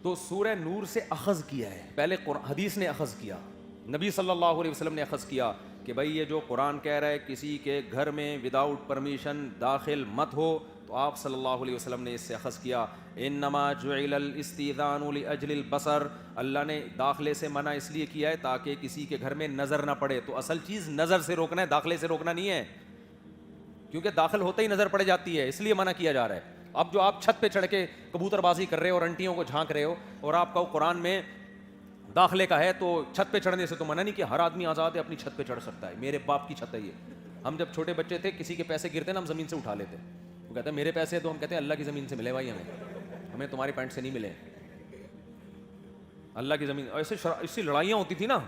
تو سورہ نور سے اخذ کیا ہے، پہلے حدیث نے اخذ کیا، نبی صلی اللہ علیہ وسلم نے اخذ کیا کہ بھائی یہ جو قرآن کہہ رہا ہے کسی کے گھر میں وداؤٹ پرمیشن داخل مت ہو، تو آپ صلی اللہ علیہ وسلم نے اس سے اخذ کیا انما جعل الاستئذان لاجل البصر، اللہ نے داخلے سے منع اس لیے کیا ہے تاکہ کسی کے گھر میں نظر نہ پڑے. تو اصل چیز نظر سے روکنا ہے، داخلے سے روکنا نہیں ہے، کیونکہ داخل ہوتے ہی نظر پڑ جاتی ہے، اس لیے منع کیا جا رہا ہے. اب جو آپ چھت پہ چڑھ کے کبوتر بازی کر رہے ہو اور انٹیوں کو جھانک رہے ہو اور آپ کا قرآن میں داخلے کا ہے، تو چھت پہ چڑھنے سے تو منع نہیں کہ ہر آدمی آزاد ہے اپنی چھت پہ چڑھ سکتا ہے، میرے باپ کی چھت ہے یہ. ہم جب چھوٹے بچے تھے کسی کے پیسے گرتے نا ہم زمین سے اٹھا لیتے، وہ کہتے ہیں میرے پیسے تو ہم کہتے ہیں اللہ کی زمین سے ملے بھائی، ہمیں تمہاری پینٹ سے نہیں ملے، اللہ کی زمین. ایسی لڑائیاں ہوتی تھی نا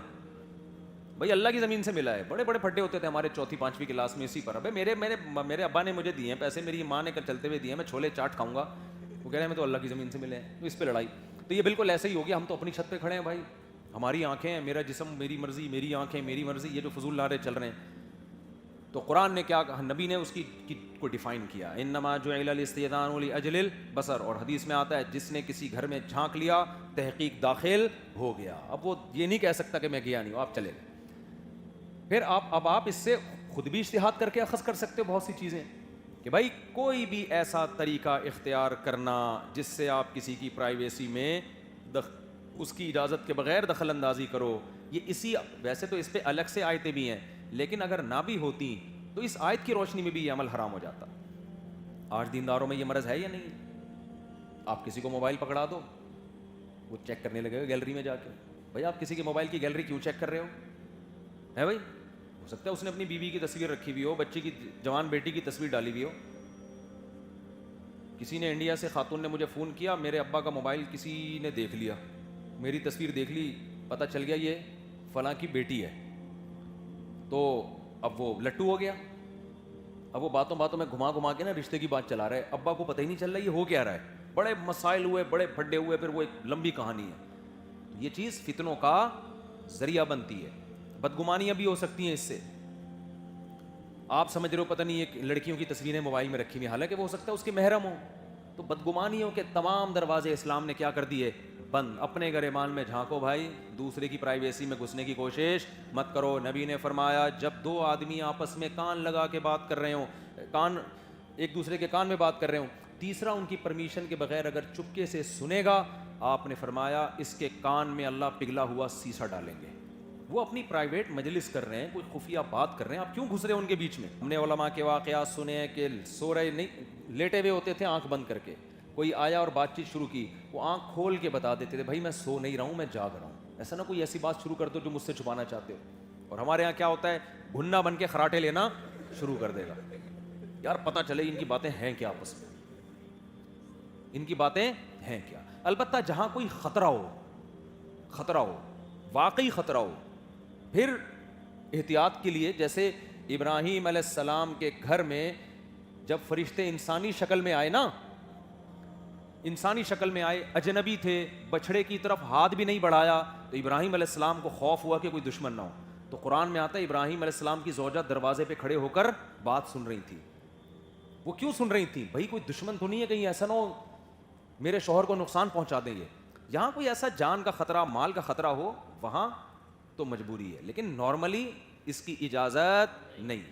بھائی، اللہ کی زمین سے ملا ہے. بڑے بڑے پھڈے ہوتے تھے ہمارے چوتھی پانچویں کلاس میں اسی پر. ابے میرے ابا نے مجھے دیے ہیں پیسے، میری ماں نے چلتے ہوئے دیے ہیں، میں چھولے چاٹ کھاؤں گا، وہ کہہ رہے ہیں ہمیں تو اللہ کی زمین سے ملے ہیں. تو اس پہ لڑائی. تو یہ بالکل ایسے ہی ہو گیا، ہم تو اپنی چھت پہ کھڑے ہیں بھائی، ہماری آنکھیں ہیں، میرا جسم میری مرضی، میری آنکھیں میری مرضی، یہ جو فضول نعرے چل رہے ہیں. تو قرآن نے کیا کہا، نبی نے اس کی کو ڈیفائن کیا انما جعل الاستئذان لاجل البصر، اور حدیث میں آتا ہے جس نے کسی گھر میں جھانک لیا تحقیق داخل ہو گیا. اب وہ یہ نہیں کہہ سکتا کہ میں گیا نہیں ہوں، آپ چلے گئے. پھر آپ اس سے خود بھی اجتہاد کر کے اخذ کر سکتے ہو بہت سی چیزیں کہ بھائی کوئی بھی ایسا طریقہ اختیار کرنا جس سے آپ کسی کی پرائیویسی میں اس کی اجازت کے بغیر دخل اندازی کرو، یہ ویسے تو اس پہ الگ سے آیتیں بھی ہیں، لیکن اگر نہ بھی ہوتی تو اس آیت کی روشنی میں بھی یہ عمل حرام ہو جاتا. آج دینداروں میں یہ مرض ہے یا نہیں؟ آپ کسی کو موبائل پکڑا دو، وہ چیک کرنے لگے گا گیلری میں جا کے. بھائی آپ کسی کے موبائل کی گیلری کیوں چیک کر رہے ہو؟ ہے بھائی، ہو سکتا ہے اس نے اپنی بیوی کی تصویر رکھی ہوئی ہو، بچی کی جوان بیٹی کی تصویر ڈالی ہوئی ہو. کسی نے انڈیا سے خاتون نے مجھے فون کیا، میرے ابا کا موبائل کسی نے دیکھ لیا، میری تصویر دیکھ لی، پتہ چل گیا یہ فلاں کی بیٹی ہے. تو اب وہ لٹو ہو گیا، اب وہ باتوں میں گھما کے نا رشتے کی بات چلا رہا ہے. ابا کو پتہ ہی نہیں چل رہا یہ ہو کیا رہا ہے. بڑے مسائل ہوئے، بڑے پھڈے ہوئے، پھر وہ ایک لمبی کہانی ہے. یہ چیز فتنوں کا ذریعہ بنتی ہے. بدگمانیاں بھی ہو سکتی ہیں اس سے. آپ سمجھ رہے ہو پتہ نہیں یہ لڑکیوں کی تصویریں موبائل میں رکھی ہوئی، حالانکہ وہ ہو سکتا ہے اس کے محرم ہوں. تو بدگمانیوں کے تمام دروازے اسلام نے کیا کر دیے؟ بند. اپنے گریبان میں جھانکو بھائی، دوسرے کی پرائیویسی میں گھسنے کی کوشش مت کرو. نبی نے فرمایا جب دو آدمی آپس میں کان لگا کے بات کر رہے ہوں، ایک دوسرے کے کان میں بات کر رہے ہوں، تیسرا ان کی پرمیشن کے بغیر اگر چپکے سے سنے گا، آپ نے فرمایا اس کے کان میں اللہ پگھلا ہوا سیسا ڈالیں گے. وہ اپنی پرائیویٹ مجلس کر رہے ہیں، کوئی خفیہ بات کر رہے ہیں، آپ کیوں گھس رہے ہیں ان کے بیچ میں؟ ہم نے علماء کے واقعات سنے ہیں کہ سو رہے نہیں، لیٹے ہوئے ہوتے تھے آنکھ بند کر کے، کوئی آیا اور بات چیت شروع کی، وہ آنکھ کھول کے بتا دیتے تھے بھائی میں سو نہیں رہا ہوں، میں جاگ رہا ہوں. ایسا نہ کوئی ایسی بات شروع کر دو جو مجھ سے چھپانا چاہتے ہو. اور ہمارے یہاں کیا ہوتا ہے، بھنا بن کے خراٹے لینا شروع کر دے گا. یار پتہ چلے ان کی باتیں ہیں کیا، آپس میں ان کی باتیں ہیں کیا. البتہ جہاں کوئی خطرہ ہو واقعی خطرہ ہو، پھر احتیاط کے لیے، جیسے ابراہیم علیہ السلام کے گھر میں جب فرشتے انسانی شکل میں آئے نا، انسانی شکل میں آئے، اجنبی تھے، بچھڑے کی طرف ہاتھ بھی نہیں بڑھایا، تو ابراہیم علیہ السلام کو خوف ہوا کہ کوئی دشمن نہ ہو. تو قرآن میں آتا ہے ابراہیم علیہ السلام کی زوجہ دروازے پہ کھڑے ہو کر بات سن رہی تھی. وہ کیوں سن رہی تھی؟ بھائی کوئی دشمن تو نہیں ہے، کہیں ایسا نہ ہو میرے شوہر کو نقصان پہنچا دیں. یہاں کوئی ایسا جان کا خطرہ، مال کا خطرہ ہو، وہاں تو مجبوری ہے، لیکن نارملی اس کی اجازت نہیں.